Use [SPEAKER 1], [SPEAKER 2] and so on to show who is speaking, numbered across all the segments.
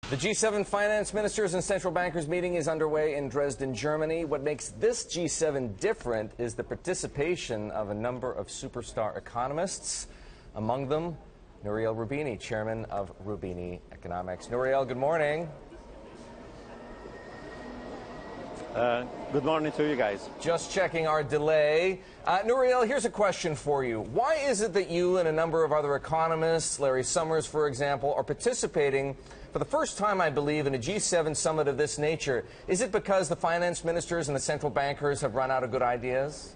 [SPEAKER 1] The G7 finance ministers and central bankers meeting is underway in Dresden, Germany. What makes this G7 different is the participation of a number of superstar economists, among them Nouriel Roubini, chairman of Roubini Economics. Nouriel, good morning.
[SPEAKER 2] Good morning to you guys.
[SPEAKER 1] Just checking our delay. Nouriel, here's a question for you. Why is it that you and a number of other economists, Larry Summers, for example, are participating for the first time, I believe, in a G7 summit of this nature? Is it because the finance ministers and the central bankers have run out of good ideas?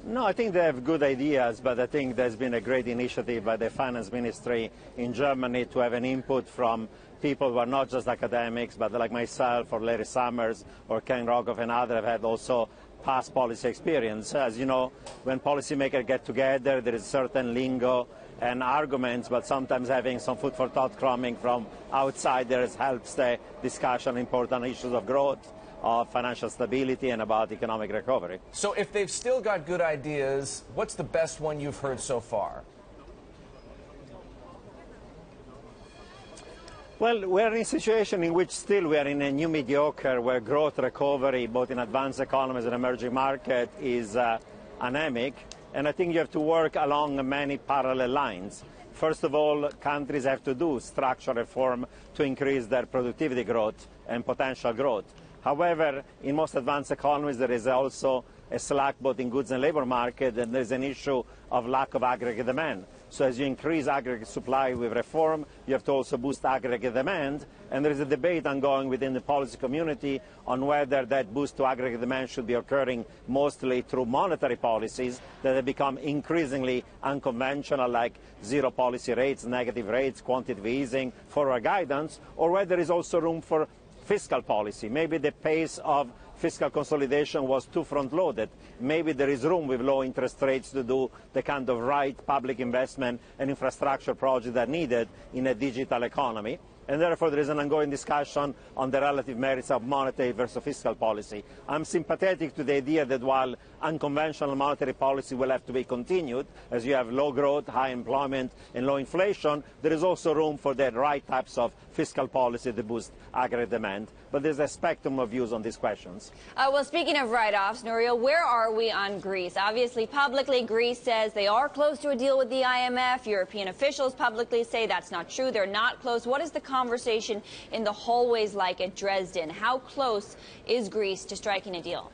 [SPEAKER 2] No, I think they have good ideas, but I think there's been a great initiative by the finance ministry in Germany to have an input from people who are not just academics, but like myself or Larry Summers or Ken Rogoff and others have had also past policy experience. As you know, when policymakers get together, there is certain lingo and arguments, but sometimes having some food for thought coming from outsiders helps the discussion on important issues of growth, of financial stability, and about economic recovery.
[SPEAKER 1] So if they've still got good ideas, what's the best one you've heard so far?
[SPEAKER 2] Well, we're in a situation in which still we are in a new mediocre where growth recovery, both in advanced economies and emerging markets, is anemic. And I think you have to work along many parallel lines. First of all, countries have to do structural reform to increase their productivity growth and potential growth. However, in most advanced economies, there is also a slack both in goods and labor market, and there's an issue of lack of aggregate demand. So as you increase aggregate supply with reform, you have to also boost aggregate demand. And there is a debate ongoing within the policy community on whether that boost to aggregate demand should be occurring mostly through monetary policies that have become increasingly unconventional, like zero policy rates, negative rates, quantitative easing, forward guidance, or whether there is also room for fiscal policy. Maybe the pace of fiscal consolidation was too front-loaded. Maybe there is room with low interest rates to do the kind of right public investment and infrastructure projects that are needed in a digital economy. And therefore, there is an ongoing discussion on the relative merits of monetary versus fiscal policy. I'm sympathetic to the idea that while unconventional monetary policy will have to be continued, as you have low growth, high employment, and low inflation, there is also room for the right types of fiscal policy to boost aggregate demand. But there's a spectrum of views on these questions.
[SPEAKER 3] Well, speaking of write-offs, Nouriel, where are we on Greece? Obviously, publicly, Greece says they are close to a deal with the IMF. European officials publicly say that's not true. They're not close. What is the conversation in the hallways like at Dresden? How close is Greece to striking a deal?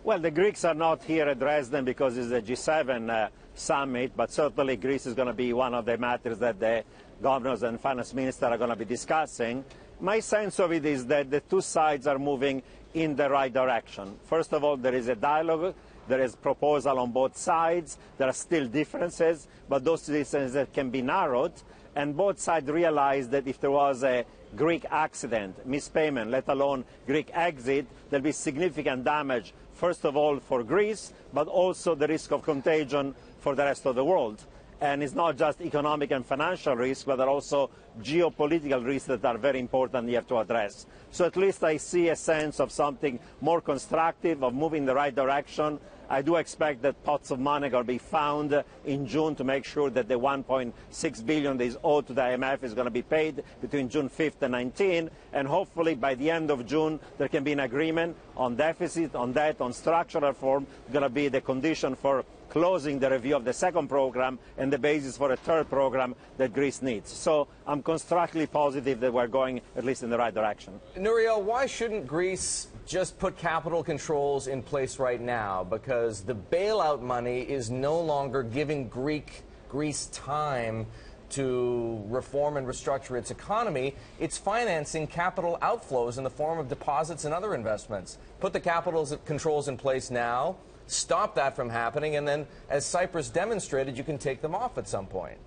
[SPEAKER 2] Well, the Greeks are not here at Dresden because it's a G7 summit, but certainly Greece is going to be one of the matters that the governors and finance ministers are going to be discussing. My sense of it is that the two sides are moving in the right direction. First of all, there is a dialogue. There is proposal on both sides. There are still differences, but those differences can be narrowed. And both sides realize that if there was a Greek accident, mispayment, let alone Greek exit, there will be significant damage, first of all for Greece, but also the risk of contagion for the rest of the world. And it's not just economic and financial risks, but there are also geopolitical risks that are very important here to address. So at least I see a sense of something more constructive, of moving in the right direction. I do expect that pots of money are going to be found in June to make sure that the 1.6 billion that is owed to the IMF is going to be paid between June 5th and 19th. And hopefully by the end of June there can be an agreement on deficit, on debt, on structural reform. It's going to be the condition for closing the review of the second program and the basis for a third program that Greece needs. So I'm constructively positive that we're going at least in the right direction.
[SPEAKER 1] Nouriel, why shouldn't Greece just put capital controls in place right now? Because the bailout money is no longer giving Greece time to reform and restructure its economy. It's financing capital outflows in the form of deposits and other investments. Put the capital controls in place now, stop that from happening, and then, as Cyprus demonstrated, you can take them off at some point.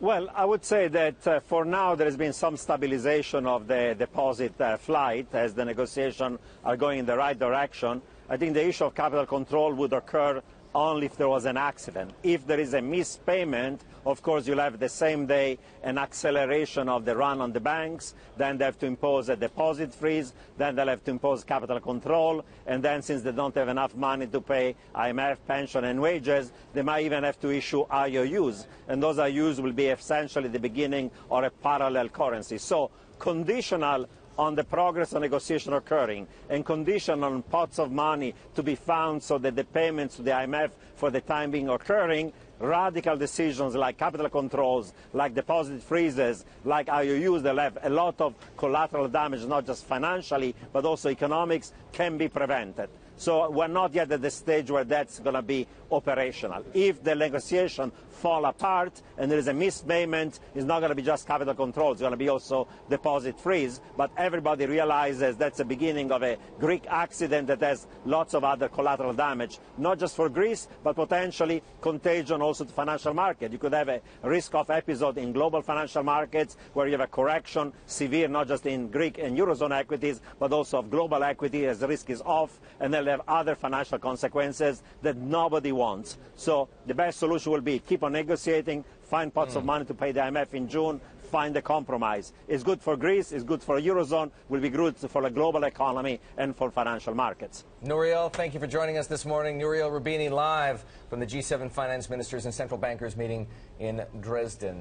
[SPEAKER 2] Well, I would say that for now there has been some stabilization of the deposit flight as the negotiations are going in the right direction. I think the issue of capital control would occur only if there was an accident. If there is a missed payment, of course, you'll have the same day an acceleration of the run on the banks, then they have to impose a deposit freeze, then they'll have to impose capital control, and then since they don't have enough money to pay IMF pension and wages, they might even have to issue IOUs, and those IOUs will be essentially the beginning of a parallel currency. So conditional on the progress of negotiation occurring and condition on pots of money to be found so that the payments to the IMF for the time being occurring, radical decisions like capital controls, like deposit freezes, like IOUs, they'll have a lot of collateral damage, not just financially, but also economics, can be prevented. So we're not yet at the stage where that's going to be operational. If the negotiation fall apart and there is a missed payment, it's not going to be just capital control, it's going to be also deposit freeze. But everybody realizes that's the beginning of a Greek accident that has lots of other collateral damage, not just for Greece, but potentially contagion also to financial market. You could have a risk-off episode in global financial markets where you have a correction, severe, not just in Greek and Eurozone equities, but also of global equity as the risk is off, and they'll have other financial consequences that nobody wants. So the best solution will be keep on negotiating, find pots of money to pay the IMF in June, find a compromise. It's good for Greece, it's good for Eurozone, will be good for the global economy and for financial markets.
[SPEAKER 1] Nouriel, thank you for joining us this morning. Nouriel Roubini live from the G7 finance ministers and central bankers meeting in Dresden.